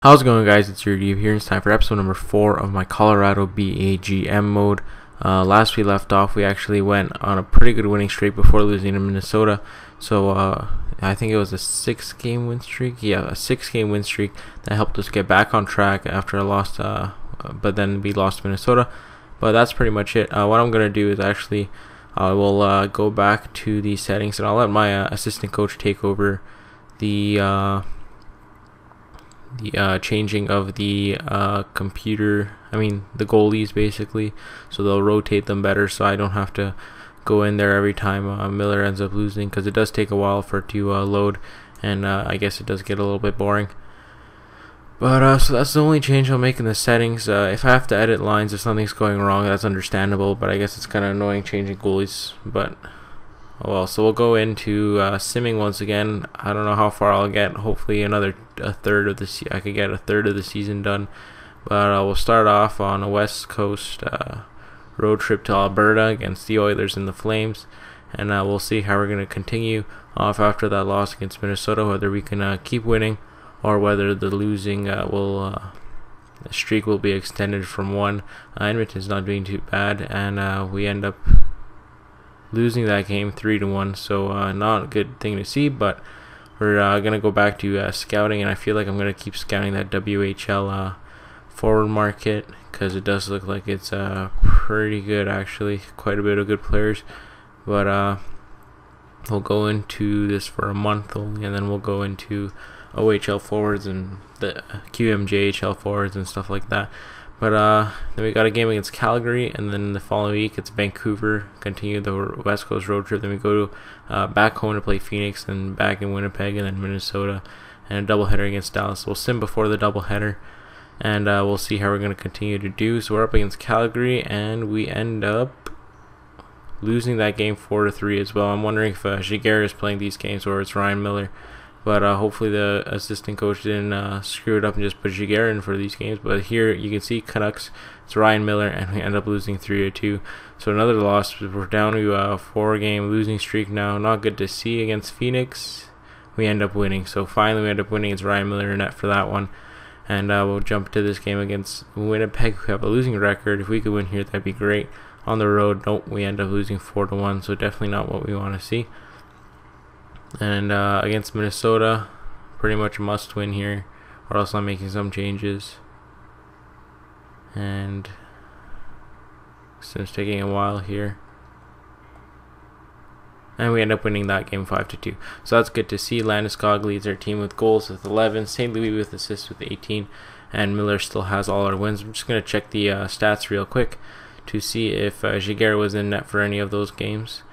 How's it going, guys? It's your Steve here. It's time for episode number 4 of my Colorado BAGM mode. Last we left off, we actually went on a pretty good winning streak before losing to Minnesota. So I think it was a 6-game win streak. Yeah, a 6-game win streak that helped us get back on track after a loss. But then we lost to Minnesota. But that's pretty much it. What I'm gonna do is actually I will go back to the settings and I'll let my assistant coach take over the changing of the computer, the goalies basically, so they'll rotate them better so I don't have to go in there every time Miller ends up losing, because it does take a while for it to load, and I guess it does get a little bit boring. But so that's the only change I'll make in the settings. If I have to edit lines if something's going wrong, that's understandable, but I guess it's kind of annoying changing goalies, but oh well. So we'll go into simming once again. I don't know how far I'll get. Hopefully a third of the I could get a third of the season done. But we'll start off on a West Coast road trip to Alberta against the Oilers and the Flames, and we'll see how we're going to continue off after that loss against Minnesota, whether we can keep winning or whether the losing the streak will be extended from 1. Edmonton's not doing too bad, and we end up losing that game 3-1, so not a good thing to see, but we're gonna go back to scouting, and I feel like I'm gonna keep scouting that WHL forward market, because it does look like it's pretty good, actually, quite a bit of good players. But we'll go into this for a month only, and then we'll go into OHL forwards and the QMJHL forwards and stuff like that. But then we got a game against Calgary, and then the following week it's Vancouver, continue the West Coast road trip. Then we go to back home to play Phoenix, and back in Winnipeg, and then Minnesota, and a doubleheader against Dallas. We'll sim before the doubleheader, and we'll see how we're going to continue to do. So we're up against Calgary, and we end up losing that game 4-3 as well. I'm wondering if Giguère is playing these games or it's Ryan Miller. But hopefully the assistant coach didn't screw it up and just put Giguère in for these games. But here you can see Canucks, it's Ryan Miller, and we end up losing 3-2. So another loss. We're down to a 4-game losing streak now. Not good to see against Phoenix. We end up winning. So finally we end up winning. It's Ryan Miller in net for that one. And we'll jump to this game against Winnipeg, who have a losing record. If we could win here, that'd be great. On the road, nope, we end up losing 4-1. So definitely not what we want to see. And against Minnesota, pretty much a must win here, or else I'm making some changes. And it's taking a while here, and we end up winning that game 5-2. So that's good to see. Landeskog leads our team with goals with 11, St. Louis with assists with 18, and Miller still has all our wins. I'm just going to check the stats real quick to see if Giguère was in net for any of those games.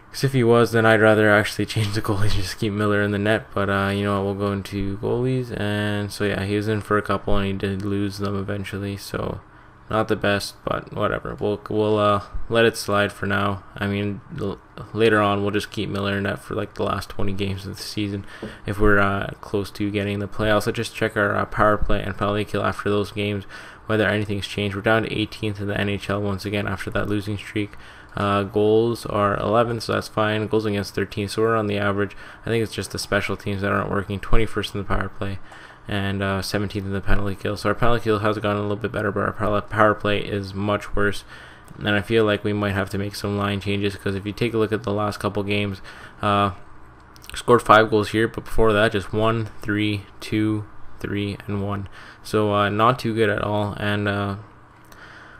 Because if he was, then I'd rather actually change the goalies and just keep Miller in the net. But you know what, we'll go into goalies, and so yeah, he was in for a couple and he did lose them eventually, so not the best, but whatever. We'll let it slide for now. Later on we'll just keep Miller in net for like the last 20 games of the season if we're close to getting the playoffs. So just check our power play and penalty kill after those games, whether anything's changed. We're down to 18th in the NHL once again after that losing streak. Goals are 11, so that's fine. Goals against 13, so we're on the average. I think it's just the special teams that aren't working. 21st in the power play, and 17th in the penalty kill. So our penalty kill has gone a little bit better, but our power play is much worse. And I feel like we might have to make some line changes, because if you take a look at the last couple games, scored 5 goals here, but before that just 1, 3, 2, 3, and 1. So not too good at all. And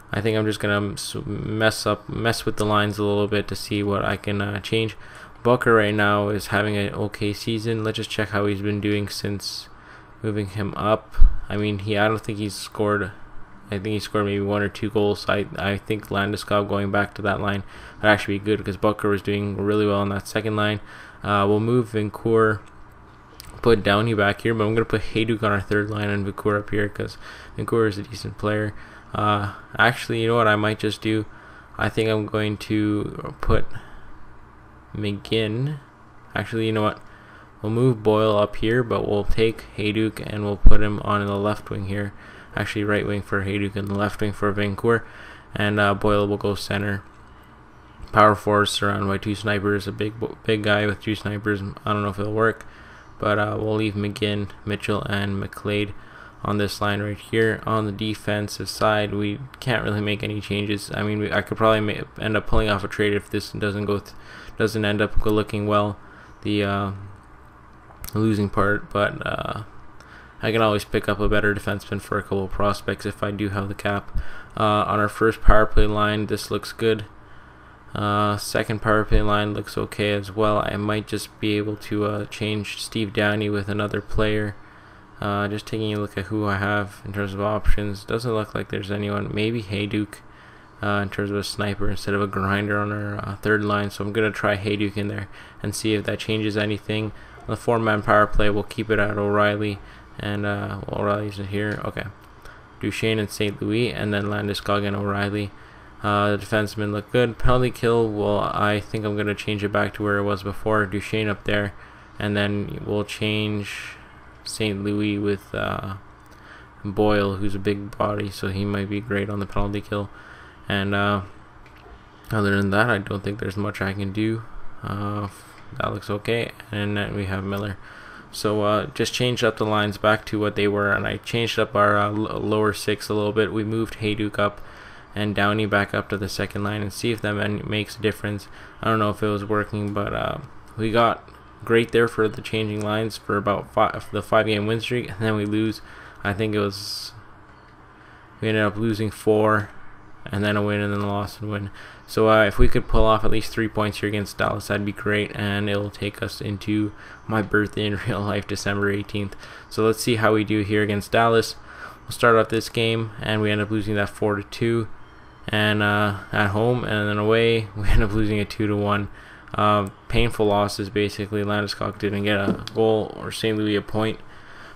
I think I'm just gonna mess with the lines a little bit to see what I can change. Bucker right now is having an okay season. Let's just check how he's been doing since moving him up. I don't think he's scored. I think he scored maybe 1 or 2 goals. I think Landeskog going back to that line would actually be good, because Bucker was doing really well on that second line. We'll move Vancouver, put Downey back here, but I'm gonna put Hejduk on our third line and Vancouver up here, because Vancouver is a decent player. Actually, you know what I might just do? I think I'm going to put McGinn. Actually, you know what? We'll move Boyle up here, but we'll take Hejduk and we'll put him on the left wing here. Actually, right wing for Hejduk and the left wing for Vancouver. And Boyle will go center. Power forward surrounded by 2 snipers. A big guy with 2 snipers. I don't know if it'll work. but we'll leave McGinn, Mitchell, and McLeod on this line right here. On the defensive side, we can't really make any changes. I mean, I could probably end up pulling off a trade if this doesn't end up looking well, the losing part, but I can always pick up a better defenseman for a couple of prospects if I do have the cap. On our first power play line, this looks good. Second power play line looks okay as well. I might just be able to change Steve Downey with another player. Just taking a look at who I have in terms of options. Doesn't look like there's anyone. Maybe Hayduke in terms of a sniper instead of a grinder on our third line. So I'm going to try Hayduke in there and see if that changes anything. On the 4-man power play, we'll keep it at O'Reilly. And O'Reilly's in here. Okay. Duchesne and St. Louis, and then Landeskog and O'Reilly. The defensemen look good. Penalty kill, well, I think I'm going to change it back to where it was before. Duchesne up there. And then we'll change St. Louis with Boyle, who's a big body, so he might be great on the penalty kill. And other than that, I don't think there's much I can do. That looks okay. And then we have Miller. So just changed up the lines back to what they were, and I changed up our lower six a little bit. We moved Hayduke up and Downey back up to the second line and see if that makes a difference. I don't know if it was working, but we got great there for the changing lines for about the 5-game win streak, and then we lose. I think we ended up losing 4, and then a win, and then a loss and win. So if we could pull off at least 3 points here against Dallas, that'd be great, and it'll take us into my birthday in real life, December 18th. So let's see how we do here against Dallas. We'll start off this game, and we end up losing that 4-2, and at home, and then away we end up losing it 2-1. Painful losses basically. Landeskog didn't get a goal, or St. Louis a point,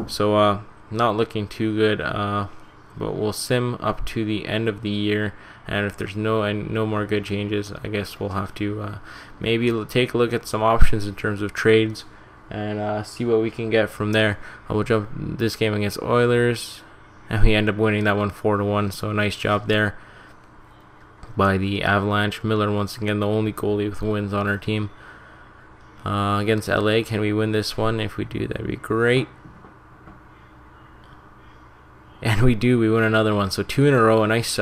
so not looking too good. But we'll sim up to the end of the year, and if there's no more good changes, I guess we'll have to maybe take a look at some options in terms of trades and see what we can get from there. We'll jump this game against Oilers, and we end up winning that one 4-1. So nice job there by the Avalanche. Miller once again the only goalie with wins on our team. Against LA, can we win this one? If we do, that'd be great. And we do. We win another one. So 2 in a row. A nice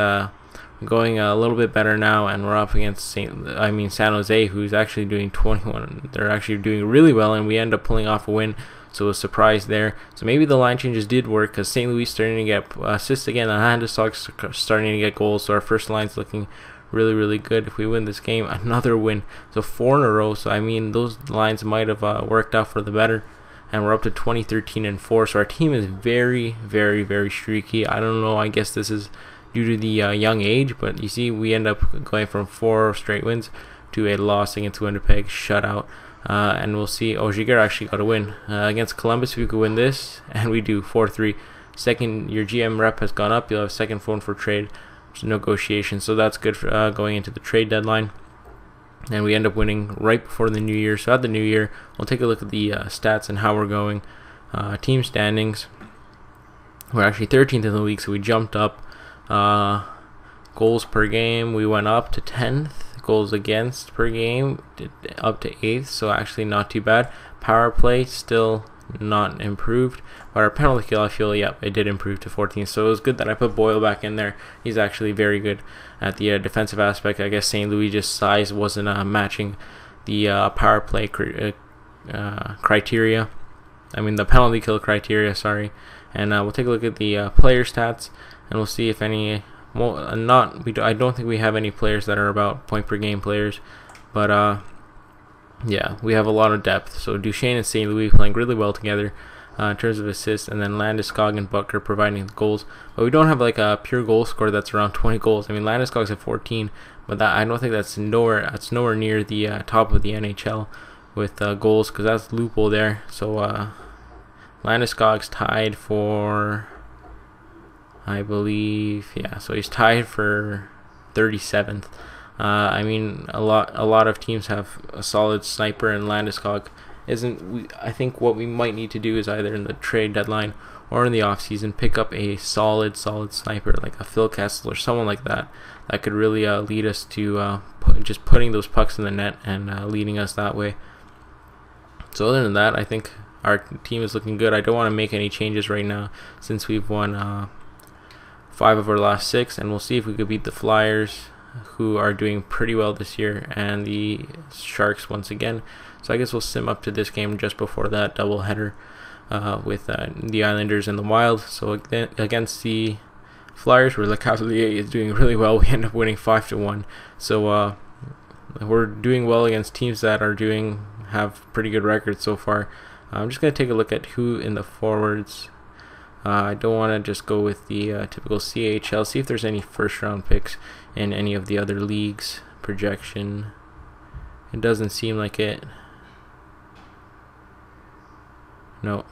going a little bit better now, and we're up against San Jose, who's actually doing 21. They're actually doing really well, and we end up pulling off a win. So a surprise there. So maybe the line changes did work, because St. Louis starting to get assists again, and Landeskog starting to get goals. So our first line's looking really, really good. If we win this game, another win. So 4 in a row. So I mean, those lines might have worked out for the better. And we're up to 20, 13, and 4. So our team is very, very, very streaky. I don't know. I guess this is due to the young age, but you see, we end up going from 4 straight wins to a loss against Winnipeg, shutout. And we'll see. Ojiger actually got a win against Columbus. We could win this, and we do 4-3. Second, your GM rep has gone up. You'll have second phone for trade negotiation. So that's good for going into the trade deadline. And we end up winning right before the new year. So at the new year, we'll take a look at the stats and how we're going. Team standings. We're actually 13th in the league, so we jumped up. Goals per game, we went up to 10th. Goals against per game, up to 8th, so actually not too bad. Power play, still not improved. But our penalty kill, I feel, yep, it did improve to 14th. So it was good that I put Boyle back in there. He's actually very good at the defensive aspect. I guess St. Louis just size wasn't matching the power play criteria. I mean the penalty kill criteria, sorry. And we'll take a look at the player stats, and we'll see if any. Well, I don't think we have any players that are about point per game players, but yeah, we have a lot of depth. So Duchesne and St. Louis playing really well together in terms of assists, and then Landeskog and Butker providing the goals. But we don't have like a pure goal score that's around 20 goals. I mean, Landeskog's at 14, but I don't think that's nowhere near the top of the NHL with goals, because that's loophole there. So Landeskog's tied for, I believe, yeah, so he's tied for 37th. I mean, a lot of teams have a solid sniper, and Landeskog isn't. I think what we might need to do is either in the trade deadline or in the off season pick up a solid sniper like a Phil Kessel or someone like that could really lead us to just putting those pucks in the net and leading us that way. So other than that, I think our team is looking good. I don't want to make any changes right now since we've won 5 of our last 6, and we'll see if we could beat the Flyers, who are doing pretty well this year, and the Sharks once again. So I guess we'll sim up to this game just before that doubleheader with the Islanders and the Wild. So against the Flyers, where Le Cavalier is doing really well, we end up winning 5-1. So we're doing well against teams that are have pretty good records so far. I'm just going to take a look at who in the forwards. I don't want to just go with the typical CHL. See if there's any first round picks in any of the other leagues. Projection. It doesn't seem like it. No.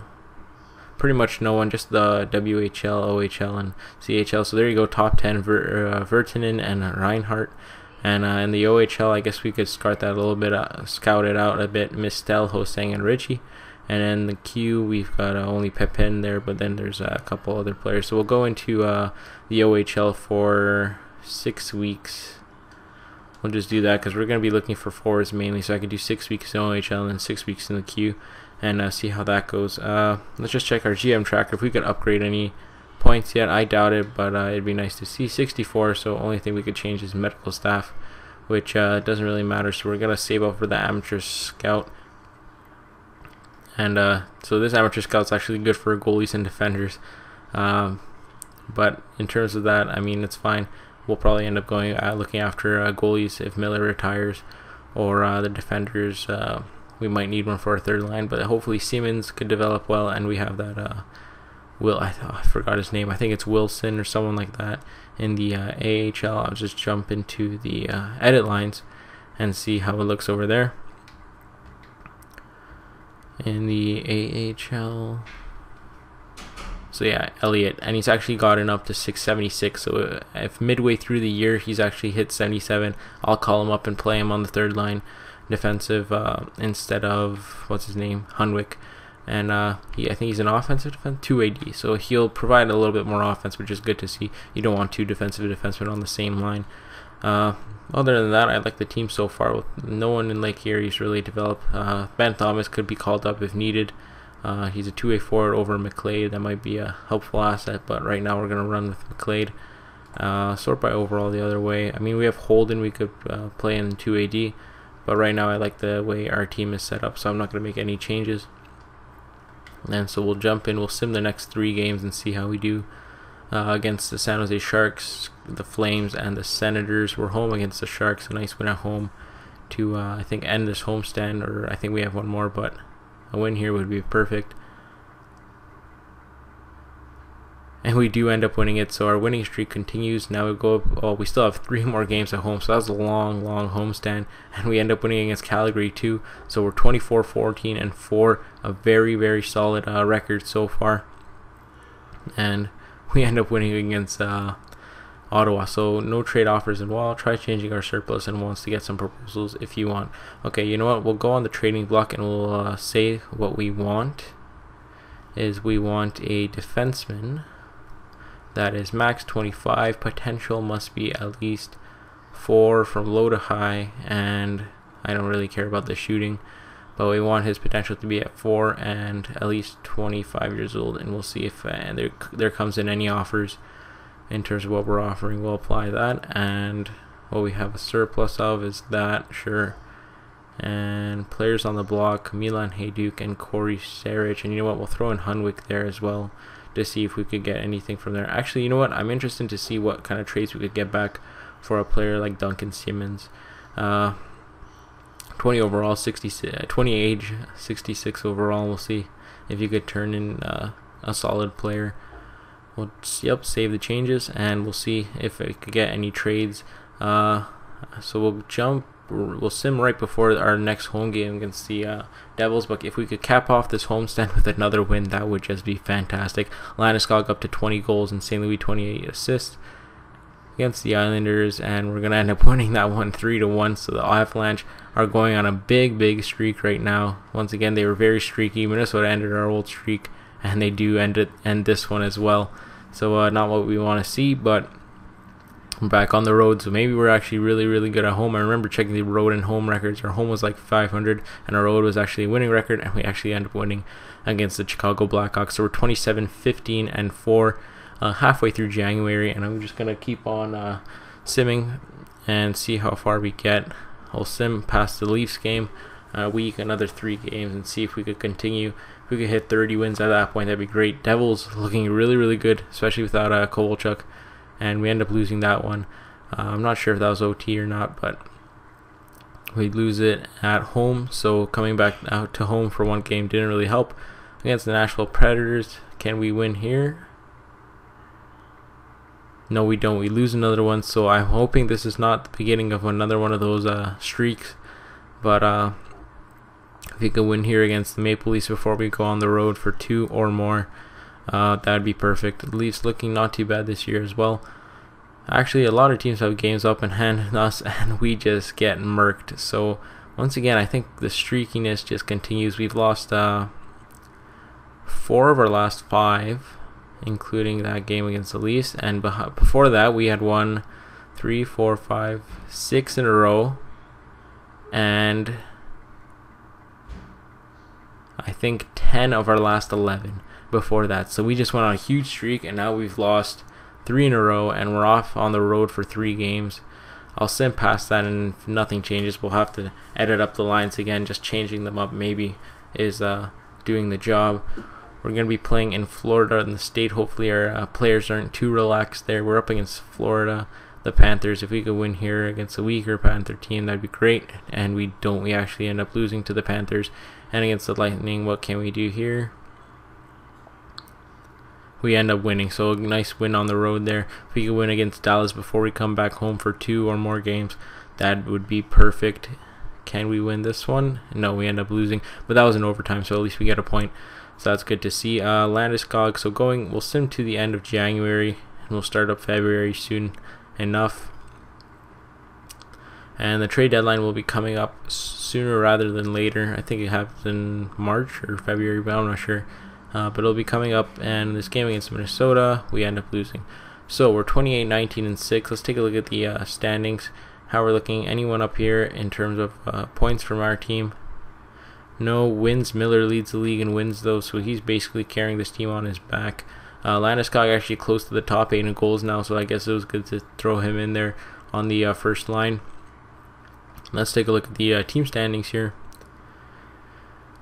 Pretty much no one, just the WHL, OHL, and CHL. So there you go, top 10, Virtanen and Reinhardt. And in the OHL, I guess we could scout that a little bit, scout it out a bit. Mistel, Hosang, and Richie. And in the queue, we've got only Pepin there, but then there's a couple other players. So we'll go into the OHL for 6 weeks. We'll just do that because we're going to be looking for forwards mainly. So I could do 6 weeks in OHL and then 6 weeks in the queue and see how that goes. Let's just check our GM tracker if we could upgrade any points yet. I doubt it, but it'd be nice to see. 64, so only thing we could change is medical staff, which doesn't really matter. So we're going to save up for the amateur scout. And so this amateur scout's actually good for goalies and defenders. But in terms of that, I mean, it's fine. We'll probably end up going looking after goalies if Miller retires, or the defenders. We might need one for our third line, but hopefully Siemens could develop well, and we have that I forgot his name. I think it's Wilson or someone like that in the AHL. I'll just jump into the edit lines and see how it looks over there. In the AHL, so yeah, Elliott, and he's actually gotten up to 676. So if midway through the year he's actually hit 77, I'll call him up and play him on the third line defensive instead of what's his name, Hunwick. And I think he's an offensive defense, 2 AD, so he'll provide a little bit more offense, which is good to see. You don't want 2 defensive defensemen on the same line. Other than that, I like the team so far. With no one in Lake Erie's really developed. Ben Thomas could be called up if needed. He's a 2-way forward over McLeod. That might be a helpful asset, but right now we're going to run with McLeod. Sort by overall the other way. I mean, we have Holden we could play in 2 AD, but right now I like the way our team is set up, so I'm not going to make any changes. And so we'll jump in. We'll sim the next 3 games and see how we do. Against the San Jose Sharks, the Flames, and the Senators. We're home against the Sharks. A nice win at home to, I think, end this homestand, or I think we have one more, but a win here would be perfect. And we do end up winning it, so our winning streak continues. Now we go up, we still have 3 more games at home, so that was a long homestand, and we end up winning against Calgary too. So we're 24-14-4, a very solid record so far. And we end up winning against Ottawa. So no trade offers involved. Try changing our surplus and wants to get some proposals if you want. Okay, you know what? We'll go on the trading block and we'll say what we want. Is we want a defenseman that is max 25. Potential must be at least 4 from low to high. And I don't really care about the shooting, but we want his potential to be at 4 and at least 25 years old, and we'll see if there comes in any offers in terms of what we're offering. We'll apply that, and what we have a surplus of is that, sure. And players on the block, Milan Hajduk and Corey Sarich, and you know what, we'll throw in Hunwick there as well to see if we could get anything from there. Actually, you know what, I'm interested to see what kind of trades we could get back for a player like Duncan Simmons. 20 overall, 20 age, 66 overall. We'll see if you could turn in a solid player. We'll save the changes, and we'll see if we could get any trades. So we'll sim right before our next home game against the Devils. But if we could cap off this homestand with another win, that would just be fantastic. Landeskog up to 20 goals and St. Louis 28 assists against the Islanders, and we're gonna end up winning that one 3-1. So the Avalanche are going on a big streak right now. Once again, they were very streaky. Minnesota ended our old streak, and they do end this one as well. So not what we want to see, but We're back on the road, so maybe we're actually really good at home. I remember checking the road and home records. Our home was like 500 and our road was actually a winning record, and we actually ended up winning against the Chicago Blackhawks. So we're 27-15-4 halfway through January, and I'm just gonna keep on simming and see how far we get. I'll sim past the Leafs game, week, another 3 games, and see if we could continue. If we could hit 30 wins at that point, that'd be great. Devils looking really good, especially without Kovalchuk, and we end up losing that one. I'm not sure if that was OT or not, but we lose it at home. So coming back out to home for 1 game didn't really help against the Nashville Predators. Can we win here? No, we don't. We lose another one. So I'm hoping this is not the beginning of another one of those streaks. But if we could win here against the Maple Leafs before we go on the road for 2 or more, that'd be perfect. The Leafs looking not too bad this year as well. Actually, a lot of teams have games up in hand on us, and we just get murked. So once again, I think the streakiness just continues. We've lost 4 of our last 5, including that game against the Leafs, and before that we had 1, 3, 4, 5, 6 in a row, and I think 10 of our last 11 before that. So we just went on a huge streak, and now we've lost 3 in a row, and we're off on the road for 3 games. I'll sim past that, and if nothing changes, we'll have to edit up the lines again. Just changing them up maybe is doing the job. We're going to be playing in Florida in the state. Hopefully our players aren't too relaxed there. We're up against Florida, the Panthers. If we could win here against a weaker Panther team, that'd be great. And we don't. We actually end up losing to the Panthers. And against the Lightning, what can we do here? We end up winning, so a nice win on the road there. If we could win against Dallas before we come back home for 2 or more games, that would be perfect. Can we win this one? No, we end up losing, but that was in overtime, so at least we get a point. So that's good to see. Landeskog, so we'll sim to the end of January, and we'll start up February soon enough. And the trade deadline will be coming up sooner rather than later. I think it happens in March or February, but I'm not sure. But it'll be coming up, and this game against Minnesota, we end up losing. So we're 28-19-6. Let's take a look at the standings, how we're looking. Anyone up here in terms of points from our team? No wins. Miller leads the league in wins, though, so he's basically carrying this team on his back. Landeskog actually close to the top 8 in goals now, so I guess it was good to throw him in there on the first line. Let's take a look at the team standings here.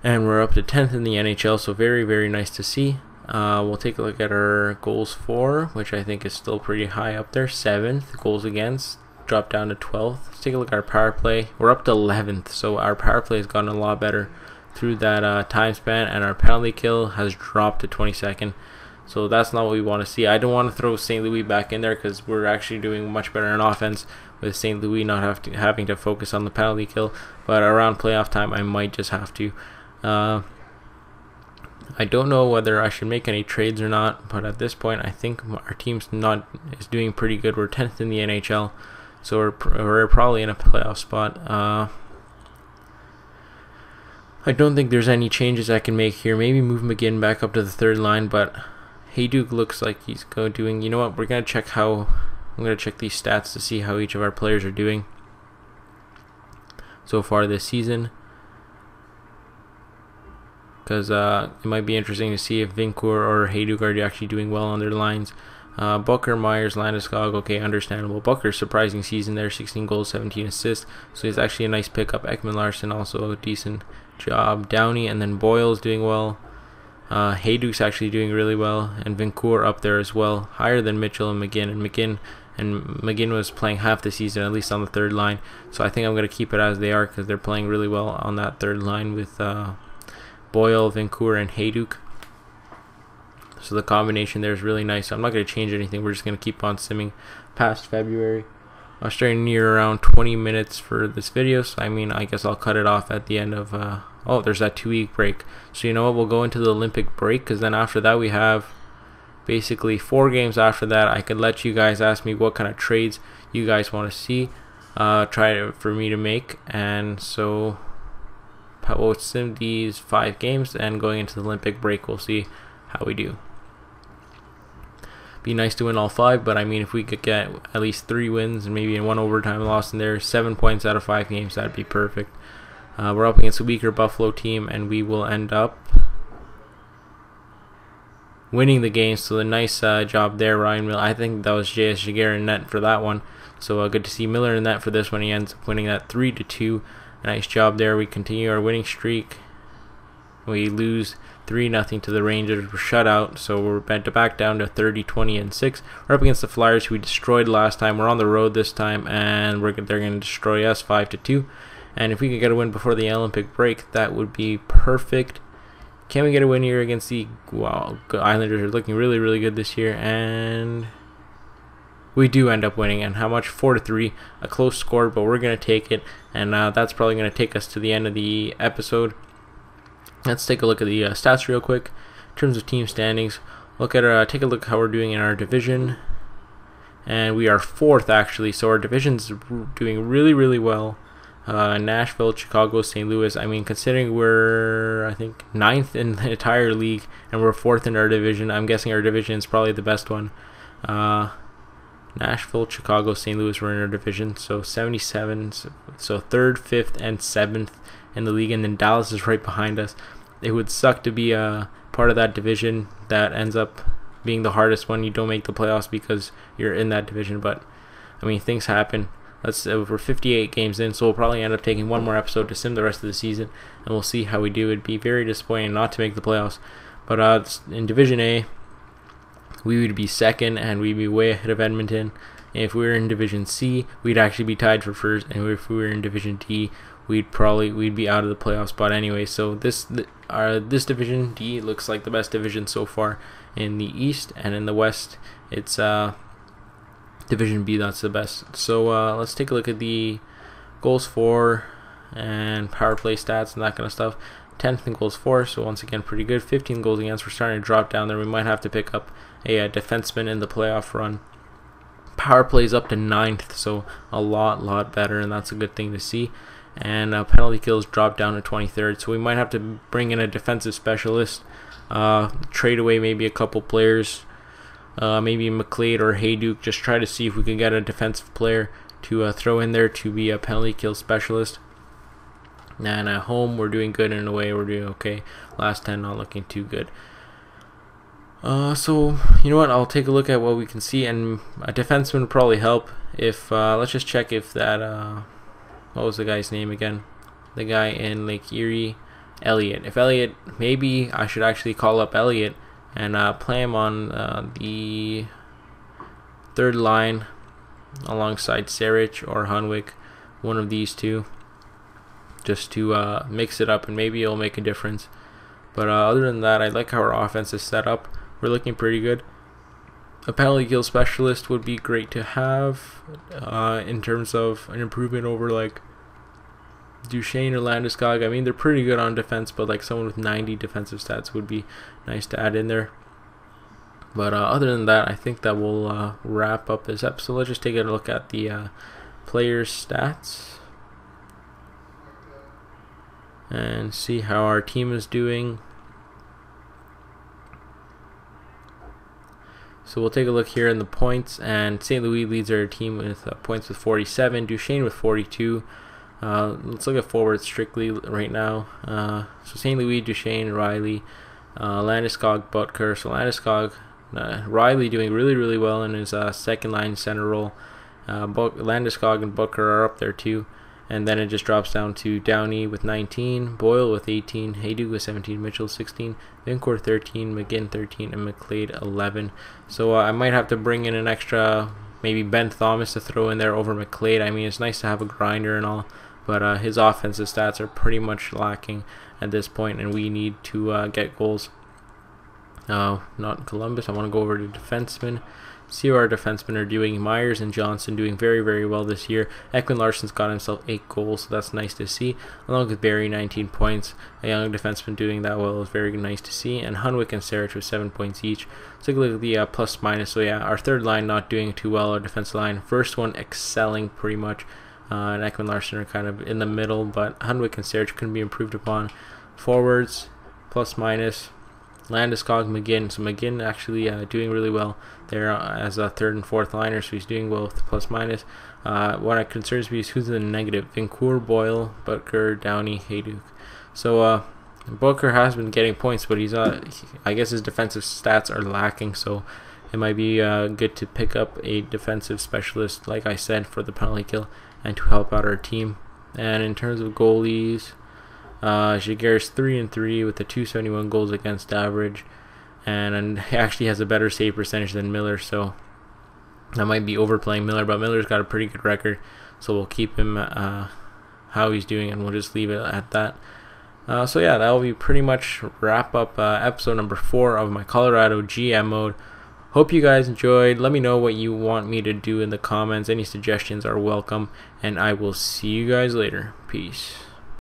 And we're up to 10th in the NHL, so very nice to see. We'll take a look at our goals for, which I think is still pretty high up there. 7th. Goals against dropped down to 12th. Let's take a look at our power play. We're up to 11th, so our power play has gotten a lot better through that time span, and our penalty kill has dropped to 22nd. So that's not what we want to see. I don't want to throw St. Louis back in there because we're actually doing much better in offense with St. Louis not having to focus on the penalty kill. But around playoff time, I might just have to. I don't know whether I should make any trades or not, but at this point I think our team's is doing pretty good. We're 10th in the NHL, so we're probably in a playoff spot. I don't think there's any changes I can make here. Maybe move McGinn back up to the 3rd line, but Hayduk looks like he's doing. You know what? I'm gonna check these stats to see how each of our players are doing so far this season, because it might be interesting to see if Vincourt or Hayduk are actually doing well on their lines. Bucker, Myers, Landeskog, okay, understandable. Bucker's surprising season there, 16 goals, 17 assists, so he's actually a nice pickup. Ekman Larson also a decent job. Downey, and then Boyle's doing well. Hayduk's actually doing really well, and Vincourt up there as well, higher than Mitchell and McGinn. McGinn was playing half the season, at least on the 3rd line, so I think I'm going to keep it as they are because they're playing really well on that 3rd line with Boyle, Vincourt, and Hayduk. So the combination there is really nice. I'm not going to change anything. We're just going to keep on simming past February. I was starting near around 20 minutes for this video, so I guess I'll cut it off at the end of oh, there's that 2-week break. So you know what, we'll go into the Olympic break, because then after that we have basically 4 games after that. I could let you guys ask me what kind of trades you guys want to see for me to make, and so we'll sim these 5 games, and going into the Olympic break we'll see how we do. Be nice to win all 5, but I mean, if we could get at least 3 wins and maybe in 1 overtime loss in there, 7 points out of 5 games, that'd be perfect. We're up against a weaker Buffalo team, and we will end up winning the game. So a nice job there, Ryan Miller. I think that was J.S. Jaguar in net for that one. So good to see Miller in net for this one. He ends up winning that 3-2. Nice job there. We continue our winning streak. We lose 3-0 to the Rangers. We're shut out, so we're back down to 30-20-6. We're up against the Flyers, who we destroyed last time. We're on the road this time, and they're going to destroy us 5-2. And if we could get a win before the Olympic break, that would be perfect. Can we get a win here against the Islanders? Are looking really, really good this year, and we do end up winning. And how much? 4-3, a close score, but we're going to take it. And that's probably going to take us to the end of the episode. Let's take a look at the stats real quick. In terms of team standings, take a look at how we're doing in our division. And we are 4th, actually, so our division's doing really, really well. Nashville, Chicago, St. Louis. I mean, considering we're, I think, 9th in the entire league and we're 4th in our division, I'm guessing our division is probably the best one. Nashville, Chicago, St. Louis were in our division, so 77, so 3rd, 5th, and 7th in the league, and then Dallas is right behind us. It would suck to be a part of that division that ends up being the hardest one. You don't make the playoffs because you're in that division, but I mean, things happen. We're 58 games in, so we'll probably end up taking 1 more episode to sim the rest of the season, and we'll see how we do. It'd be very disappointing not to make the playoffs, but in Division A, we would be 2nd, and we'd be way ahead of Edmonton. And if we were in Division C, we'd actually be tied for 1st, and if we were in Division D, we'd be out of the playoff spot anyway. So this Division D looks like the best division so far in the East, and in the West, it's Division B, that's the best. So let's take a look at the goals for and power play stats and that kind of stuff. 10th in goals for, so once again pretty good. 15 goals against. We're starting to drop down there. We might have to pick up a defenseman in the playoff run. Power plays up to 9th, so a lot better, and that's a good thing to see. And penalty kills drop down to 23rd, so we might have to bring in a defensive specialist, trade away maybe a couple players. Maybe McLeod or Hayduke, just try to see if we can get a defensive player to throw in there to be a penalty kill specialist. And at home, we're doing good in a way. We're doing okay. Last 10, not looking too good. So, you know what? I'll take a look at what we can see, and a defenseman would probably help. If let's just check if that, what was the guy's name again? The guy in Lake Erie, Elliott. If Elliott, maybe I should actually call up Elliott and play him on the 3rd line alongside Sarich or Hunwick, one of these two, just to mix it up, and maybe it'll make a difference. But other than that, I like how our offense is set up. We're looking pretty good. A penalty kill specialist would be great to have in terms of an improvement over like Duchesne or Landeskog. I mean, they're pretty good on defense, but like someone with 90 defensive stats would be nice to add in there. But other than that, I think that will wrap up this episode. Let's just take a look at the players' stats and see how our team is doing. So we'll take a look here in the points, and St. Louis leads our team with points with 47, Duchesne with 42. Let's look at forwards strictly right now. So St. Louis, Duchesne, Riley, Landeskog, Butker. So Landeskog, Riley doing really well in his second line center role. Landeskog and Butker are up there too. And then it just drops down to Downey with 19, Boyle with 18, Hayduke with 17, Mitchell 16, Vincourt 13, McGinn 13, and McLeod 11. So I might have to bring in an extra, maybe Ben Thomas to throw in there over McLeod. I mean, it's nice to have a grinder and all, but his offensive stats are pretty much lacking at this point, and we need to get goals. Not Columbus. I want to go over to defensemen. See how our defensemen are doing. Myers and Johnson doing very well this year. Ekman Larsson's got himself 8 goals, so that's nice to see. Along with Barry, 19 points. A young defenseman doing that well is very nice to see. And Hunwick and Sarich with 7 points each. Let's take a look at the plus minus. So yeah, our third line not doing too well. Our defensive line, first one excelling pretty much. And Ekman Larsson are kind of in the middle, but Hunwick and Sarich couldn't be improved upon. Forwards, plus minus. Landeskog, McGinn. So McGinn actually doing really well there as a third and fourth liner, so he's doing well with the plus minus. What concerns me is who's in the negative. Vincourt, Boyle, Butker, Downey, Hayduk. So Booker has been getting points, but he's I guess his defensive stats are lacking, so it might be good to pick up a defensive specialist, like I said, for the penalty kill and to help out our team. And in terms of goalies, Jaguar's 3-3 with a 271 goals against average, and he actually has a better save percentage than Miller, so I might be overplaying Miller, but Miller's got a pretty good record, so we'll keep him how he's doing, and we'll just leave it at that. So yeah, that will be pretty much wrap up episode number 4 of my Colorado GM mode. Hope you guys enjoyed. Let me know what you want me to do in the comments. Any suggestions are welcome, and I will see you guys later. Peace.